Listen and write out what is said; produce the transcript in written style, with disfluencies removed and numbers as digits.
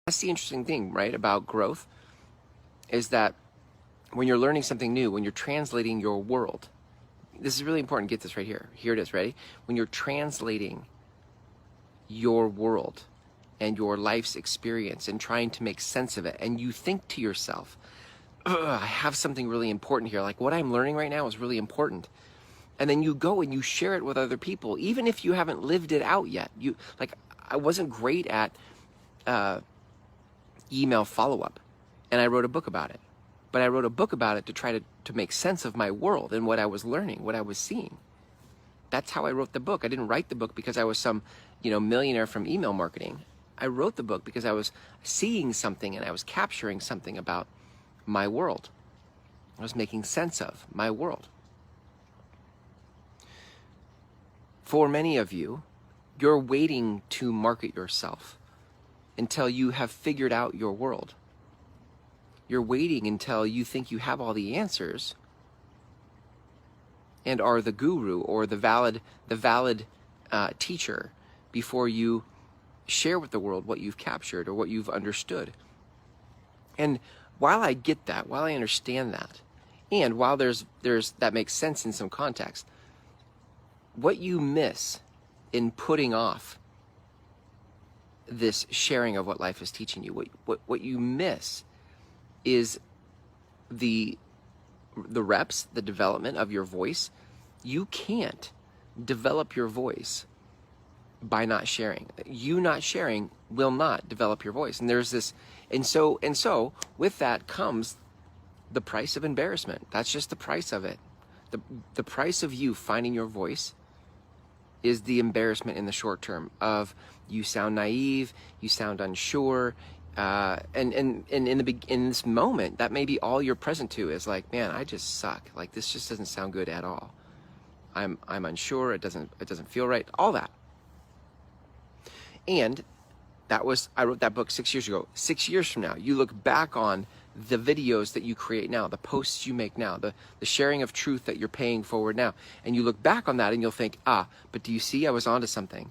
That's the interesting thing, right, about growth, is that when you're learning something new, when you're translating your world, this is really important. Get this right here. Here it is, ready? When you're translating your world and your life's experience and trying to make sense of it, and you think to yourself, I have something really important here. Like what I'm learning right now is really important. And then you go and you share it with other people, even if you haven't lived it out yet. I wasn't great at email follow-up, and I wrote a book about it. But I wrote a book about it to try to make sense of my world and what I was learning, what I was seeing. That's how I wrote the book. I didn't write the book because I was some, millionaire from email marketing. I wrote the book because I was seeing something and I was capturing something about my world. I was making sense of my world. For many of you, you're waiting to market yourself until you have figured out your world. You're waiting until you think you have all the answers and are the guru or the valid teacher before you share with the world what you've captured or what you've understood. And while I get that, while I understand that, and while there's that makes sense in some context, what you miss in putting off this sharing of what life is teaching you, what you miss is the reps, the development of your voice. You can't develop your voice by not sharing. You not sharing will not develop your voice. And there's this, and so with that comes the price of embarrassment. That's just the price of it. The price of you finding your voice is the embarrassment in the short term of you sound naive, you sound unsure, and in this moment, that may be all you're present to is like, man, I just suck. Like this just doesn't sound good at all. I'm unsure. It doesn't feel right. All that. And I wrote that book 6 years ago. 6 years from now, you look back on the videos that you create now, the posts you make now, the sharing of truth that you're paying forward now, and you look back on that and you'll think, but do you see I was onto something?